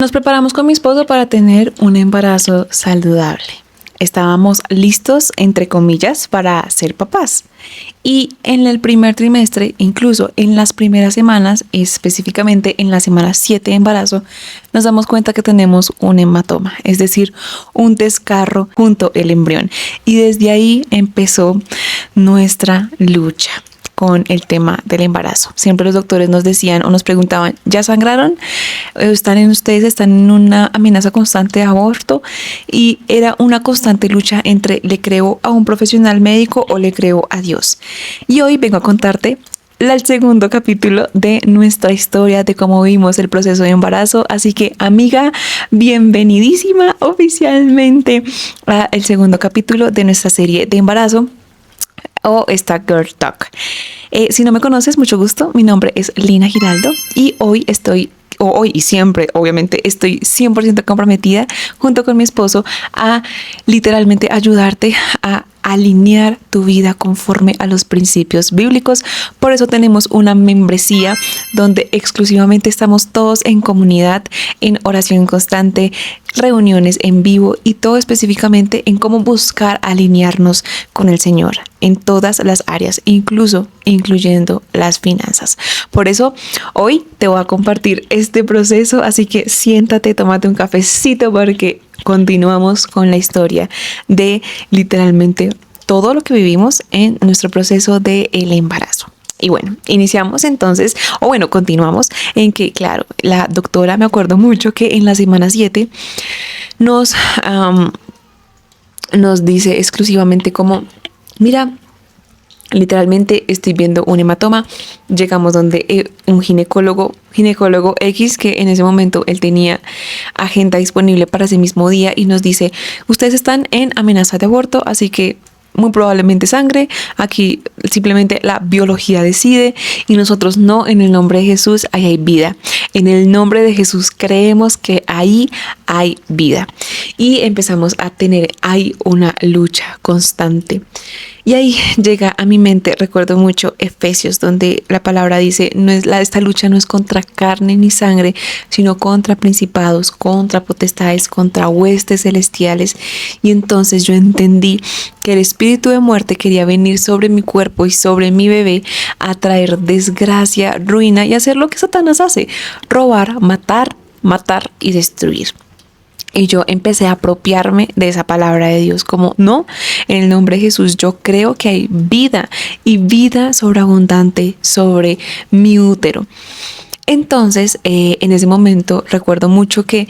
Nos preparamos con mi esposo para tener un embarazo saludable. Estábamos listos, entre comillas, para ser papás. Y en el primer trimestre, incluso en las primeras semanas, específicamente en la semana 7 de embarazo, nos damos cuenta que tenemos un hematoma, es decir, un desgarro junto al embrión. Y desde ahí empezó nuestra lucha con el tema del embarazo. Siempre los doctores nos decían o nos preguntaban, ¿ya sangraron? ¿Están en una amenaza constante de aborto? Y era una constante lucha entre le creo a un profesional médico o le creo a Dios. Y hoy vengo a contarte el segundo capítulo de nuestra historia de cómo vimos el proceso de embarazo. Así que, amiga, bienvenidísima oficialmente al segundo capítulo de nuestra serie de embarazo o esta Girl Talk. Si no me conoces, mucho gusto. Mi nombre es Lina Giraldo y hoy y siempre, obviamente, estoy 100% comprometida junto con mi esposo a literalmente ayudarte a alinear tu vida conforme a los principios bíblicos. Por eso tenemos una membresía donde exclusivamente estamos todos en comunidad, en oración constante, reuniones en vivo y todo específicamente en cómo buscar alinearnos con el Señor en todas las áreas, incluyendo las finanzas. Por eso hoy te voy a compartir este proceso, así que siéntate, tómate un cafecito porque continuamos con la historia de literalmente todo lo que vivimos en nuestro proceso del embarazo. Y bueno, iniciamos entonces, continuamos en que, claro, la doctora, me acuerdo mucho que en la semana 7 nos dice exclusivamente como, mira, literalmente estoy viendo un hematoma. Llegamos donde un ginecólogo X, que en ese momento él tenía agenda disponible para ese mismo día, y nos dice, ustedes están en amenaza de aborto, así que muy probablemente sangre. Aquí simplemente la biología decide y nosotros no. En el nombre de Jesús ahí hay vida. En el nombre de Jesús creemos que ahí hay vida. Y empezamos a tener ahí una lucha constante. Y ahí llega a mi mente, recuerdo mucho Efesios, donde la palabra dice, esta lucha no es contra carne ni sangre, sino contra principados, contra potestades, contra huestes celestiales. Y entonces yo entendí que el espíritu de muerte quería venir sobre mi cuerpo y sobre mi bebé a traer desgracia, ruina y hacer lo que Satanás hace: robar, matar y destruir. Y yo empecé a apropiarme de esa palabra de Dios como, no, en el nombre de Jesús yo creo que hay vida y vida sobreabundante sobre mi útero. Entonces, en ese momento recuerdo mucho que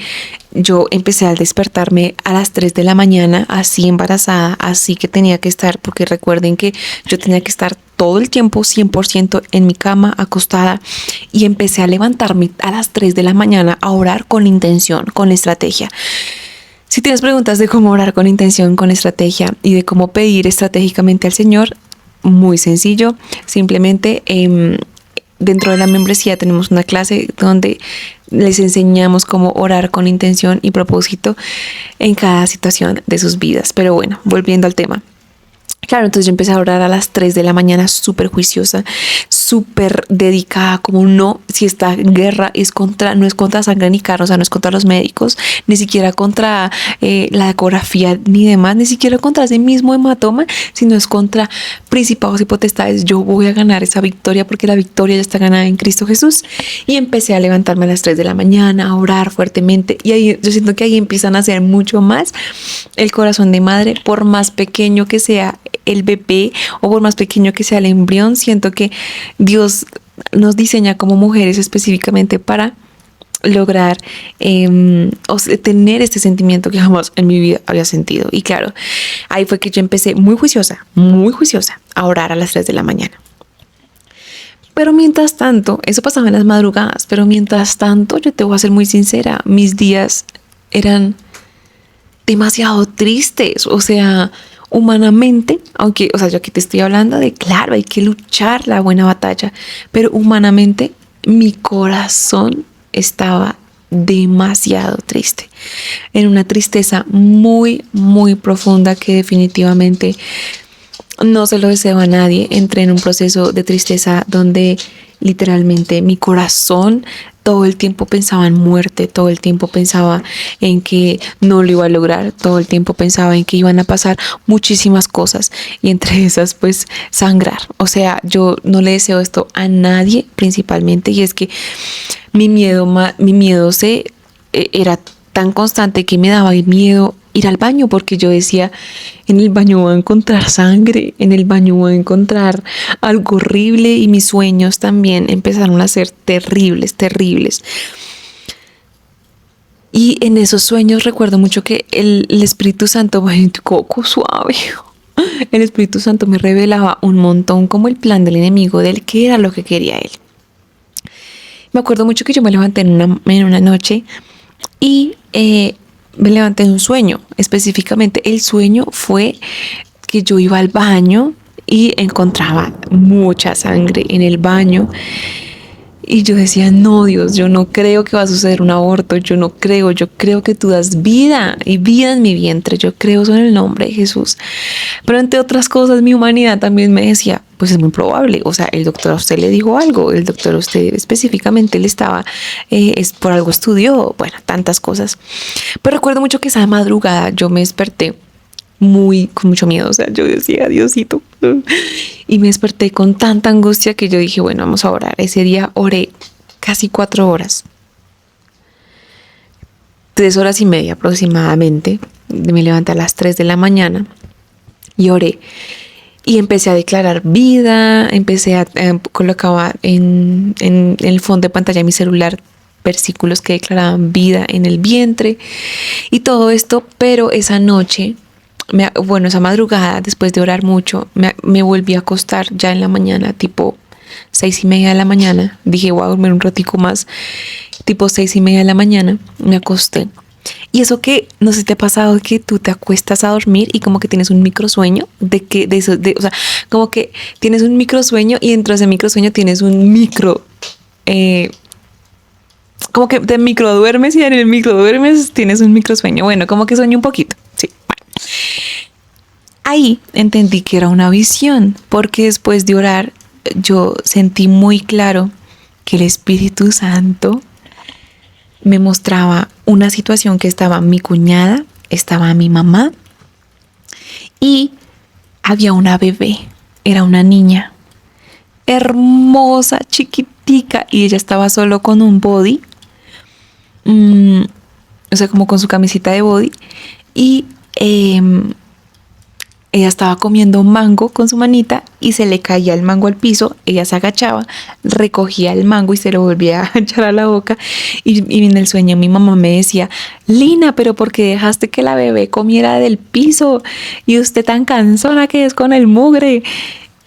yo empecé a despertarme a las 3 de la mañana, así embarazada, así que tenía que estar, porque recuerden que yo tenía que estar todo el tiempo 100% en mi cama, acostada, y empecé a levantarme a las 3 de la mañana a orar con intención, con estrategia. Si tienes preguntas de cómo orar con intención, con estrategia y de cómo pedir estratégicamente al Señor, muy sencillo, simplemente dentro de la membresía tenemos una clase donde les enseñamos cómo orar con intención y propósito en cada situación de sus vidas. Pero bueno, volviendo al tema. Claro, entonces yo empecé a orar a las 3 de la mañana, súper juiciosa, súper dedicada, como no, si esta guerra no es contra sangre ni carne, o sea, no es contra los médicos, ni siquiera contra la ecografía ni demás, ni siquiera contra ese mismo hematoma, sino es contra principados y potestades. Yo voy a ganar esa victoria porque la victoria ya está ganada en Cristo Jesús. Y empecé a levantarme a las 3 de la mañana, a orar fuertemente, y ahí yo siento que ahí empiezan a hacer mucho más el corazón de madre, por más pequeño que sea el bebé o por más pequeño que sea el embrión. Siento que Dios nos diseña como mujeres específicamente para lograr tener este sentimiento que jamás en mi vida había sentido. Y claro, ahí fue que yo empecé muy juiciosa a orar a las 3 de la mañana. Pero mientras tanto, eso pasaba en las madrugadas, pero mientras tanto, yo te voy a ser muy sincera, mis días eran demasiado tristes. O sea, humanamente, aunque, yo aquí te estoy hablando de, claro, hay que luchar la buena batalla, pero humanamente mi corazón estaba demasiado triste, en una tristeza muy, muy profunda que definitivamente no se lo deseo a nadie. Entré en un proceso de tristeza donde literalmente mi corazón todo el tiempo pensaba en muerte, todo el tiempo pensaba en que no lo iba a lograr, todo el tiempo pensaba en que iban a pasar muchísimas cosas y entre esas pues sangrar. O sea, yo no le deseo esto a nadie principalmente, y es que mi miedo era tan constante que me daba miedo ir al baño, porque yo decía, en el baño voy a encontrar sangre, en el baño voy a encontrar algo horrible, y mis sueños también empezaron a ser terribles, terribles. Y en esos sueños recuerdo mucho que el Espíritu Santo, ay, coco suave, el Espíritu Santo me revelaba un montón como el plan del enemigo, del qué era lo que quería él. Me acuerdo mucho que yo me levanté en una noche y me levanté en un sueño. Específicamente el sueño fue que yo iba al baño y encontraba mucha sangre en el baño. Y yo decía, no, Dios, yo no creo que va a suceder un aborto, yo creo que tú das vida y vida en mi vientre, yo creo eso en el nombre de Jesús. Pero entre otras cosas, mi humanidad también me decía, pues es muy probable, o sea, el doctor a usted le dijo algo, el doctor a usted específicamente le estaba, es por algo estudió, bueno, tantas cosas. Pero recuerdo mucho que esa madrugada yo me desperté con mucho miedo, o sea, yo decía, Diosito, y me desperté con tanta angustia que yo dije, bueno, vamos a orar. Ese día oré casi 4 horas, 3 horas y media aproximadamente. Me levanté a las 3 de la mañana y oré. Y empecé a declarar vida, colocaba en el fondo de pantalla de mi celular versículos que declaraban vida en el vientre y todo esto, pero esa noche, esa madrugada, después de orar mucho, me volví a acostar ya en la mañana, tipo 6:30 de la mañana. Dije, voy a dormir un ratico más, tipo 6:30 de la mañana, me acosté. Y eso que, no sé si te ha pasado que tú te acuestas a dormir y como que tienes un microsueño o sea, como que tienes un microsueño y dentro de ese microsueño tienes un como que te microduermes y en el microduermes tienes un microsueño. Bueno, como que sueño un poquito, sí. Bueno. Ahí entendí que era una visión, porque después de orar yo sentí muy claro que el Espíritu Santo me mostraba una situación que estaba mi cuñada, estaba mi mamá y había una bebé, era una niña hermosa, chiquitica, y ella estaba solo con un body, o sea, como con su camisita de body, y ella estaba comiendo un mango con su manita y se le caía el mango al piso. Ella se agachaba, recogía el mango y se lo volvía a echar a la boca. Y en el sueño mi mamá me decía, Lina, pero ¿por qué dejaste que la bebé comiera del piso? Y usted tan cansona que es con el mugre.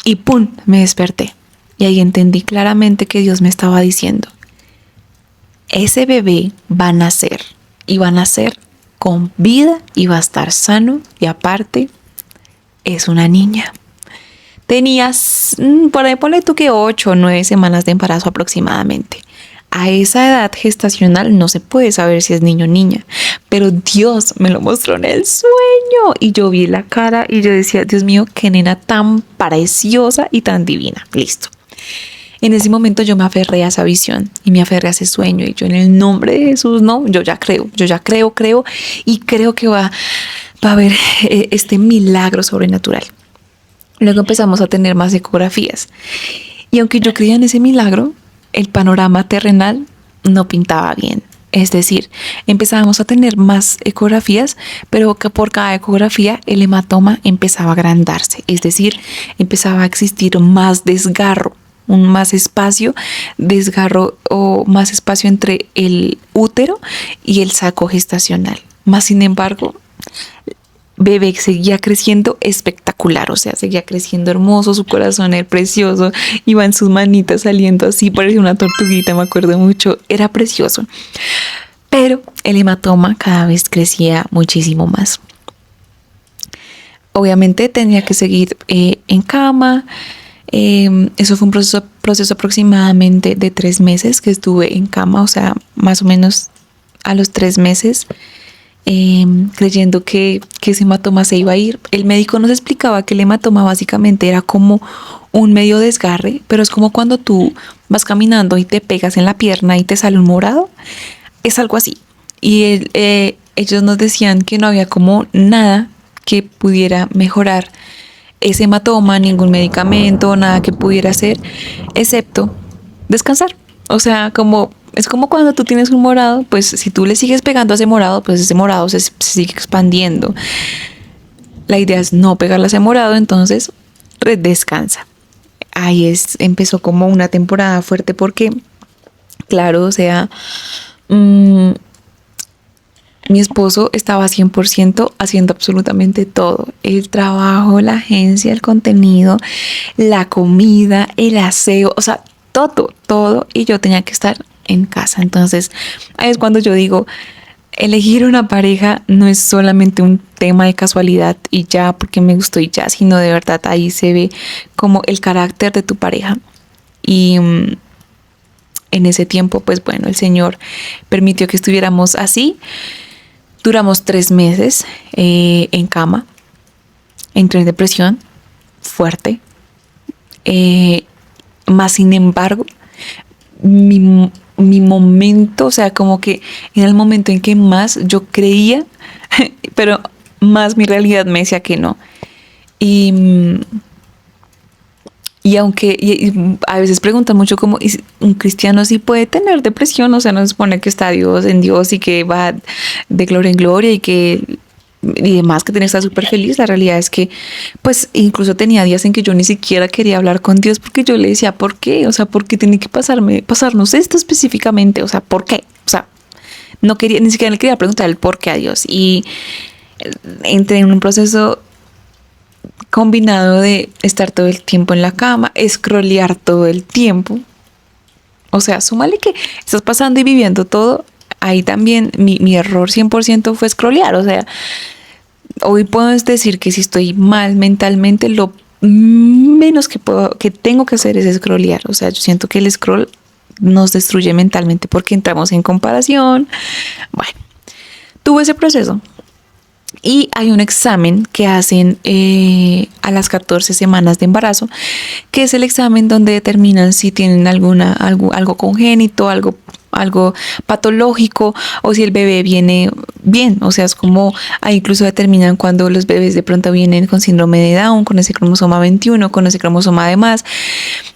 Y ¡pum! Me desperté. Y ahí entendí claramente que Dios me estaba diciendo, ese bebé va a nacer. Y va a nacer con vida y va a estar sano. Y aparte, es una niña. Tenías, por ahí ponle tú que 8 o 9 semanas de embarazo aproximadamente. A esa edad gestacional no se puede saber si es niño o niña, pero Dios me lo mostró en el sueño y yo vi la cara y yo decía, Dios mío, qué nena tan preciosa y tan divina. Listo. En ese momento yo me aferré a esa visión y me aferré a ese sueño y yo en el nombre de Jesús, no, yo ya creo y creo que va a haber este milagro sobrenatural. Luego empezamos a tener más ecografías y aunque yo creía en ese milagro, el panorama terrenal no pintaba bien. Es decir, empezábamos a tener más ecografías, pero que por cada ecografía el hematoma empezaba a agrandarse. Es decir, empezaba a existir más desgarro, más espacio entre el útero y el saco gestacional. Más sin embargo, bebé seguía creciendo espectacular, o sea, seguía creciendo hermoso, su corazón era precioso, iba en sus manitas saliendo así, parecía una tortuguita, me acuerdo mucho, era precioso. Pero el hematoma cada vez crecía muchísimo más. Obviamente tenía que seguir en cama. Eso fue un proceso aproximadamente de 3 meses que estuve en cama, o sea, más o menos a los 3 meses creyendo que ese hematoma se iba a ir. El médico nos explicaba que el hematoma básicamente era como un medio desgarre, pero es como cuando tú vas caminando y te pegas en la pierna y te sale un morado. Es algo así. Y ellos nos decían que no había como nada que pudiera mejorar ese hematoma, ningún medicamento, nada que pudiera hacer, excepto descansar. O sea, como es como cuando tú tienes un morado, pues si tú le sigues pegando a ese morado, pues ese morado se sigue expandiendo. La idea es no pegarle a ese morado, entonces descansa. Ahí empezó como una temporada fuerte porque, claro, o sea, mi esposo estaba 100% haciendo absolutamente todo. El trabajo, la agencia, el contenido, la comida, el aseo, o sea, todo. Y yo tenía que estar en casa. Entonces, ahí es cuando yo digo, elegir una pareja no es solamente un tema de casualidad y ya porque me gustó y ya, sino de verdad ahí se ve como el carácter de tu pareja. Y en ese tiempo, pues bueno, el Señor permitió que estuviéramos así. Duramos 3 meses en cama. Entré en depresión fuerte. Más sin embargo, mi momento, o sea, como que era el momento en que más yo creía, pero más mi realidad me decía que no. Y, y aunque a veces preguntan mucho como un cristiano sí puede tener depresión, o sea, no se supone que está Dios en Dios y que va de gloria en gloria y demás, que tiene que estar súper feliz. La realidad es que, pues, incluso tenía días en que yo ni siquiera quería hablar con Dios porque yo le decía, ¿por qué? O sea, ¿por qué tiene que pasarnos esto específicamente? O sea, ¿por qué? O sea, no quería, ni siquiera le quería preguntar el por qué a Dios. Y entré en un proceso combinado de estar todo el tiempo en la cama, scrollear todo el tiempo. O sea, súmale que estás pasando y viviendo todo. Ahí también mi error 100% fue scrollear. O sea, hoy puedo decir que si estoy mal mentalmente, lo menos que tengo que hacer es scrollear. O sea, yo siento que el scroll nos destruye mentalmente porque entramos en comparación. Bueno, tuve ese proceso. Y hay un examen que hacen a las 14 semanas de embarazo, que es el examen donde determinan si tienen algo congénito, algo patológico, o si el bebé viene bien. O sea, es como ahí incluso determinan cuando los bebés de pronto vienen con síndrome de Down, con ese cromosoma 21, con ese cromosoma de más.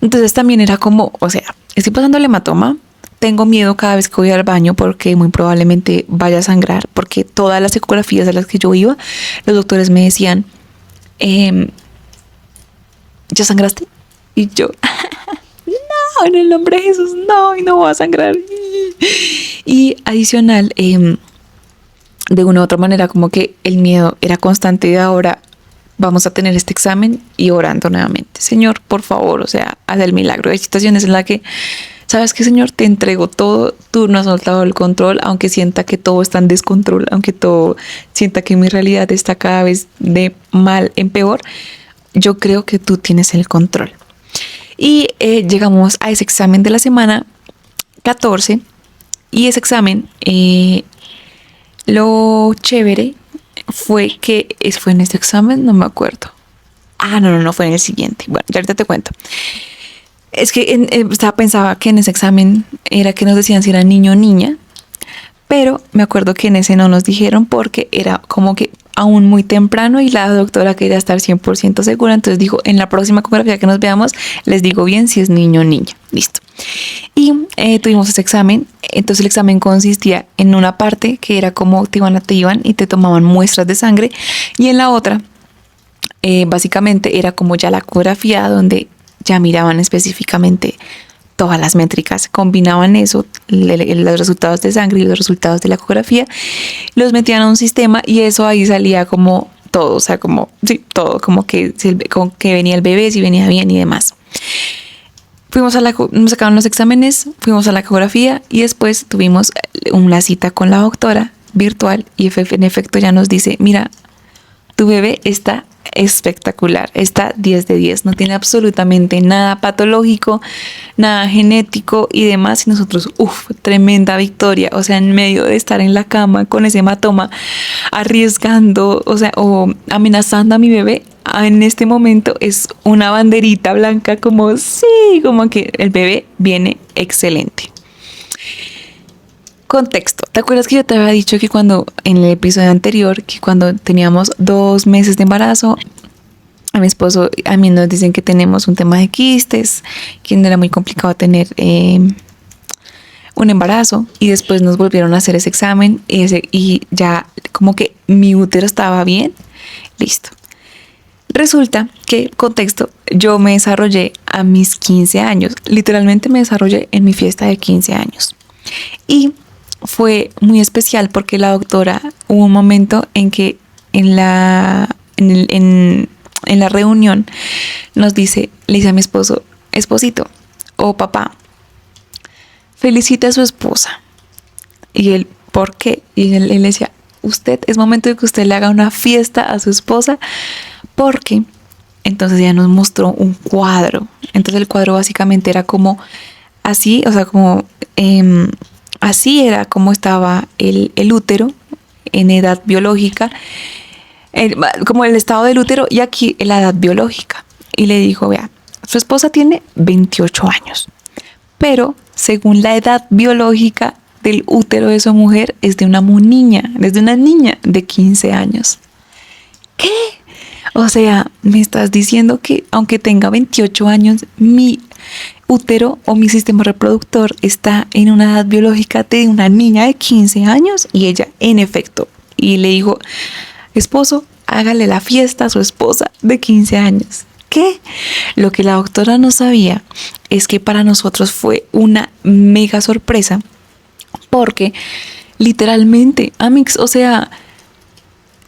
Entonces también era como, o sea, estoy pasando el hematoma. Tengo miedo cada vez que voy al baño porque muy probablemente vaya a sangrar, porque todas las ecografías a las que yo iba, los doctores me decían, ¿ya sangraste? Y yo, no, en el nombre de Jesús, no, y no voy a sangrar. Y adicional, de una u otra manera, como que el miedo era constante de ahora. Vamos a tener este examen y orando nuevamente. Señor, por favor, o sea, haz el milagro. Hay situaciones en las que, ¿sabes qué, Señor? Te entrego todo. Tú no has soltado el control, aunque sienta que todo está en descontrol, aunque todo sienta que mi realidad está cada vez de mal en peor. Yo creo que tú tienes el control. Y llegamos a ese examen de la semana 14. Y ese examen, lo chévere fue que fue en este examen, no me acuerdo. No, fue en el siguiente. Bueno, ya ahorita te cuento. Es que pensaba que en ese examen era que nos decían si era niño o niña, pero me acuerdo que en ese no nos dijeron porque era como que aún muy temprano y la doctora quería estar 100% segura, entonces dijo, en la próxima ecografía que nos veamos, les digo bien si es niño o niña. Listo. Y tuvimos ese examen. Entonces el examen consistía en una parte que era como te iban y te tomaban muestras de sangre, y en la otra básicamente era como ya la ecografía donde ya miraban específicamente todas las métricas, combinaban eso, los resultados de sangre y los resultados de la ecografía, los metían a un sistema y eso ahí salía como todo, o sea, como, sí, todo, como que venía el bebé, si venía bien y demás. Nos sacaron los exámenes, fuimos a la ecografía y después tuvimos una cita con la doctora virtual y en efecto ya nos dice, mira, tu bebé está espectacular, está 10 de 10, no tiene absolutamente nada patológico, nada genético y demás. Y nosotros, tremenda victoria, o sea, en medio de estar en la cama con ese hematoma, arriesgando, o sea, o amenazando a mi bebé, en este momento es una banderita blanca como sí, como que el bebé viene excelente. Contexto. ¿Te acuerdas que yo te había dicho que cuando en el episodio anterior, que cuando teníamos 2 meses de embarazo, a mi esposo, a mí nos dicen que tenemos un tema de quistes, que no era muy complicado tener un embarazo, y después nos volvieron a hacer ese examen y ya como que mi útero estaba bien, listo. Resulta que, contexto, yo me desarrollé a mis 15 años, literalmente me desarrollé en mi fiesta de 15 años. Y fue muy especial porque la doctora, hubo un momento en que en la reunión nos dice, le dice a mi esposo, esposito o papá, felicite a su esposa. Y él, ¿por qué? Y él le decía, es momento de que usted le haga una fiesta a su esposa, porque entonces ella nos mostró un cuadro. Entonces el cuadro básicamente era como así, o sea, como así era como estaba el útero en edad biológica, como el estado del útero, y aquí la edad biológica. Y le dijo, vea, su esposa tiene 28 años, pero según la edad biológica del útero de su mujer es de una niña de 15 años. ¿Qué? O sea, me estás diciendo que aunque tenga 28 años, mi útero o mi sistema reproductor está en una edad biológica de una niña de 15 años. Y ella, en efecto, y le dijo, esposo, hágale la fiesta a su esposa de 15 años. ¿Qué? Lo que la doctora no sabía es que para nosotros fue una mega sorpresa, porque literalmente, Amix, o sea,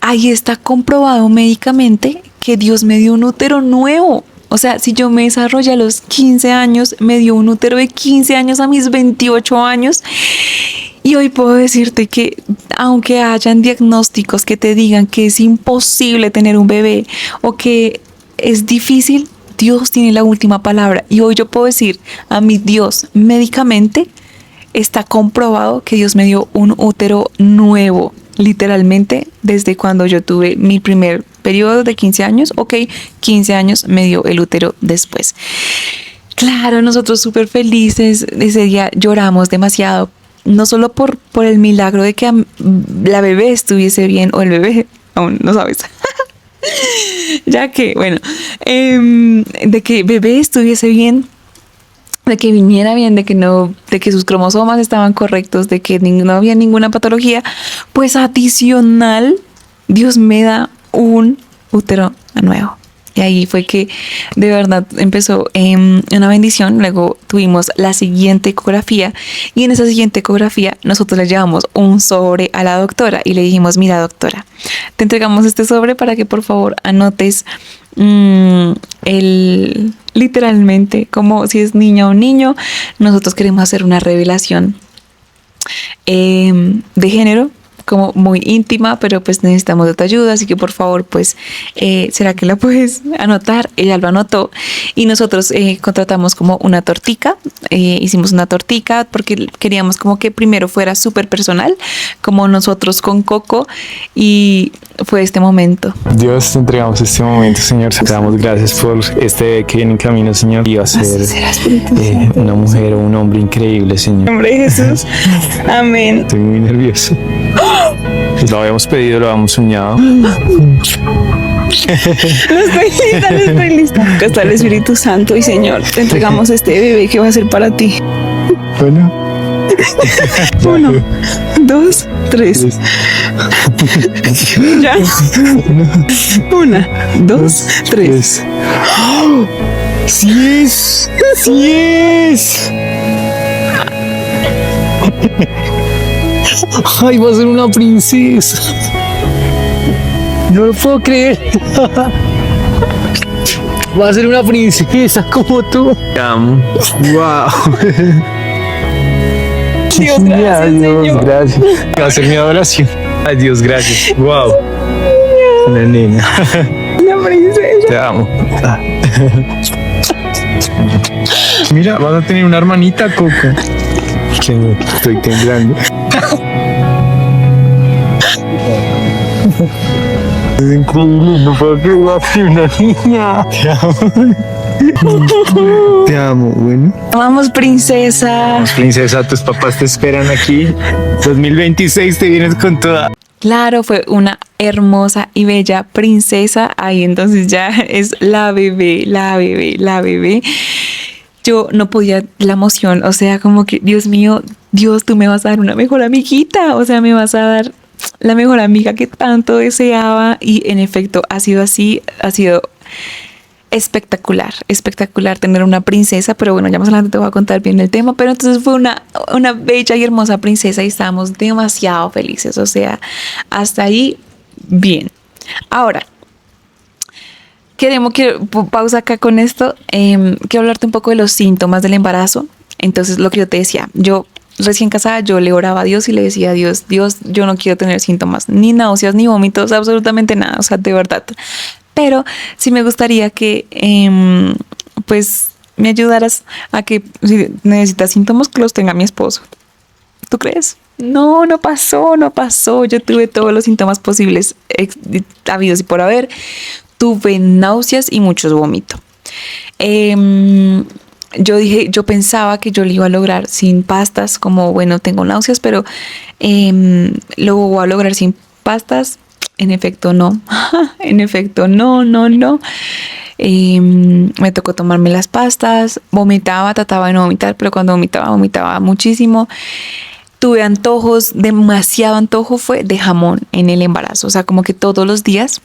ahí está comprobado médicamente que Dios me dio un útero nuevo. O sea, si yo me desarrollé a los 15 años, me dio un útero de 15 años a mis 28 años. Y hoy puedo decirte que aunque hayan diagnósticos que te digan que es imposible tener un bebé o que es difícil, Dios tiene la última palabra. Y hoy yo puedo decir a mi Dios, médicamente está comprobado que Dios me dio un útero nuevo. Literalmente, desde cuando yo tuve mi primer periodo de 15 años, 15 años me dio el útero después. Claro, nosotros súper felices, ese día lloramos demasiado, no solo por el milagro de que la bebé estuviese bien, o el bebé, aún no sabes, ya que, bueno, de que bebé estuviese bien, de que viniera bien, de que sus cromosomas estaban correctos, de que no había ninguna patología, pues adicional, Dios me da un útero nuevo. Y ahí fue que de verdad empezó una bendición. Luego tuvimos la siguiente ecografía, y en esa siguiente ecografía nosotros le llevamos un sobre a la doctora y le dijimos, mira doctora, te entregamos este sobre para que por favor anotes literalmente como si es niña o niño. Nosotros queremos hacer una revelación de género, como muy íntima, pero pues necesitamos de tu ayuda, así que por favor, pues, ¿será que la puedes anotar? Ella lo anotó y nosotros contratamos como una tortica, hicimos una tortica porque queríamos como que primero fuera súper personal, como nosotros con Coco, y fue este momento. Dios, te entregamos este momento, Señor, te damos gracias por este que viene en camino, Señor, y va a ser una mujer o un hombre increíble, Señor. En nombre de Jesús, amén. Estoy muy nervioso. Lo habíamos pedido, lo habíamos soñado. No estoy lista. Acá está el Espíritu Santo y Señor, te entregamos este bebé que va a ser para ti. Bueno. 1, 2, 3. Ya. 1, 2, 3. ¡Sí es! ¡Sí es! ¡Ay, va a ser una princesa! No lo puedo creer. Va a ser una princesa como tú. Te amo. ¡Wow! Dios, gracias, Dios, Señor. Gracias. Va a ser mi adoración. Ay, Dios, gracias. ¡Wow! Una nena. Una princesa. Te amo. Mira, vas a tener una hermanita, Coco. Estoy temblando. Es increíble, no puedo creer así una niña. Te amo. Te amo, bueno. Vamos, princesa. Vamos, princesa, tus papás te esperan aquí. 2026 te vienes con toda. Claro, fue una hermosa y bella princesa. Ahí entonces ya es la bebé, la bebé, la bebé. Yo no podía, la emoción, o sea, como que, Dios mío, Dios, tú me vas a dar una mejor amiguita, o sea, me vas a dar la mejor amiga que tanto deseaba y en efecto ha sido así, ha sido espectacular, espectacular tener una princesa, pero bueno, ya más adelante te voy a contar bien el tema, pero entonces fue una bella y hermosa princesa y estábamos demasiado felices, o sea, hasta ahí, bien. Ahora, quiero pausa acá con esto, quiero hablarte un poco de los síntomas del embarazo. Entonces, lo que yo te decía, yo recién casada, yo le oraba a Dios y le decía a Dios, yo no quiero tener síntomas, ni náuseas, ni vómitos, absolutamente nada, o sea, de verdad. Pero sí me gustaría que, pues, me ayudaras a que si necesitas síntomas, que los tenga mi esposo. ¿Tú crees? No, no pasó. Yo tuve todos los síntomas posibles, habidos y por haber. Tuve náuseas y muchos vómitos. Yo pensaba que yo lo iba a lograr sin pastas, como bueno, tengo náuseas, pero lo voy a lograr sin pastas. En efecto, no. En efecto, no. Me tocó tomarme las pastas, vomitaba, trataba de no vomitar, pero cuando vomitaba muchísimo. Tuve antojos, demasiado antojo fue de jamón en el embarazo, o sea, como que todos los días.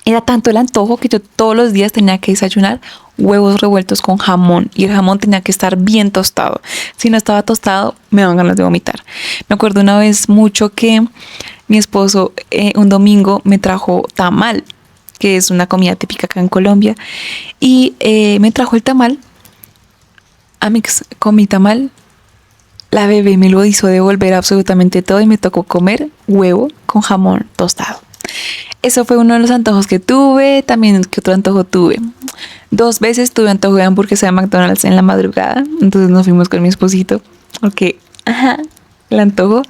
Era tanto el antojo que yo todos los días tenía que desayunar huevos revueltos con jamón y el jamón tenía que estar bien tostado. Si no estaba tostado, me daban ganas de vomitar. Me acuerdo una vez mucho que mi esposo un domingo me trajo tamal, que es una comida típica acá en Colombia, y me trajo el tamal. Amix, comí tamal. La bebé me lo hizo devolver absolutamente todo y me tocó comer huevo con jamón tostado. Eso fue uno de los antojos que tuve. También, ¿qué otro antojo tuve? 2 veces tuve antojo de hamburguesa de McDonald's en la madrugada. Entonces nos fuimos con mi esposito. Porque, el antojo.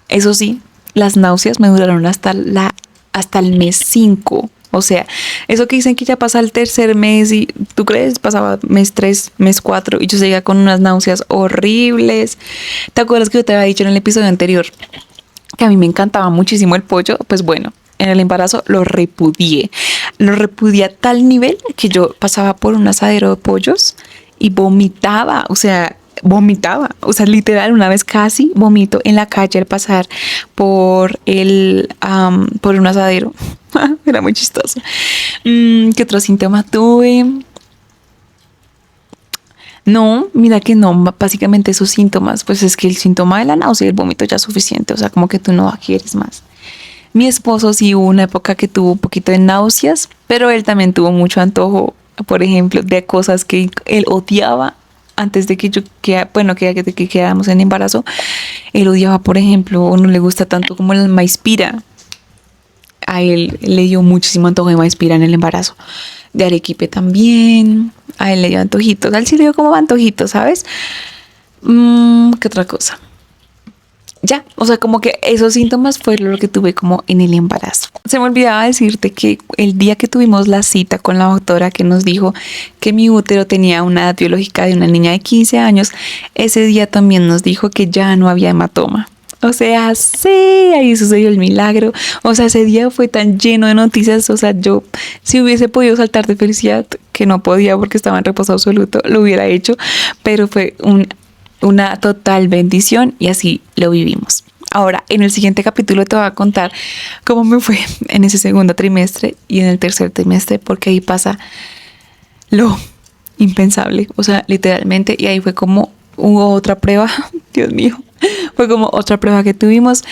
Eso sí, las náuseas me duraron hasta el mes 5. O sea, eso que dicen que ya pasa el tercer mes y ¿tú crees? Pasaba mes 3, mes 4 y yo seguía con unas náuseas horribles. ¿Te acuerdas que yo te había dicho en el episodio anterior que a mí me encantaba muchísimo el pollo? Pues bueno, en el embarazo lo repudié a tal nivel que yo pasaba por un asadero de pollos y vomitaba, literal, una vez casi vomito en la calle al pasar por un asadero. Era muy chistoso. ¿Qué otro síntoma tuve? No, mira que no, básicamente esos síntomas, pues es que el síntoma de la náusea y el vómito ya es suficiente, o sea, como que tú no quieres más. Mi esposo sí hubo una época que tuvo un poquito de náuseas, pero él también tuvo mucho antojo, por ejemplo, de cosas que él odiaba antes de que que quedáramos en embarazo. Él odiaba, por ejemplo, o no le gusta tanto como el maíz pira. A él le dio muchísimo antojo de maíz pira en el embarazo. De arequipe también. A él le dio antojitos. A él sí le dio como antojitos, ¿sabes? ¿Qué otra cosa? Ya, o sea, como que esos síntomas fue lo que tuve como en el embarazo. Se me olvidaba decirte que el día que tuvimos la cita con la doctora que nos dijo que mi útero tenía una edad biológica de una niña de 15 años, ese día también nos dijo que ya no había hematoma. O sea, sí, ahí sucedió el milagro. O sea, ese día fue tan lleno de noticias. O sea, yo, si hubiese podido saltar de felicidad, que no podía porque estaba en reposo absoluto, lo hubiera hecho. Pero fue una total bendición y así lo vivimos. Ahora, en el siguiente capítulo te voy a contar cómo me fue en ese segundo trimestre y en el tercer trimestre, porque ahí pasa lo impensable. O sea, literalmente, y ahí fue como hubo otra prueba. Dios mío. Fue como otra prueba que tuvimos,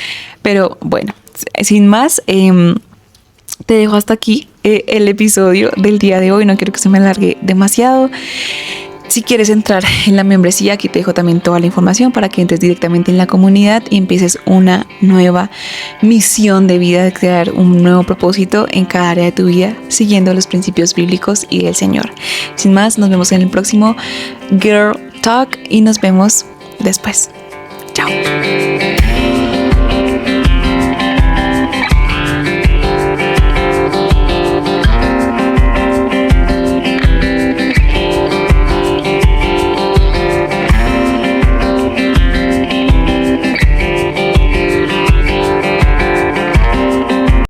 pero bueno, sin más, te dejo hasta aquí el episodio del día de hoy. No quiero que se me alargue demasiado. Si quieres entrar en la membresía, aquí te dejo también toda la información para que entres directamente en la comunidad y empieces una nueva misión de vida, de crear un nuevo propósito en cada área de tu vida, siguiendo los principios bíblicos y del Señor. Sin más, nos vemos en el próximo Girl Talk y nos vemos después. Chao.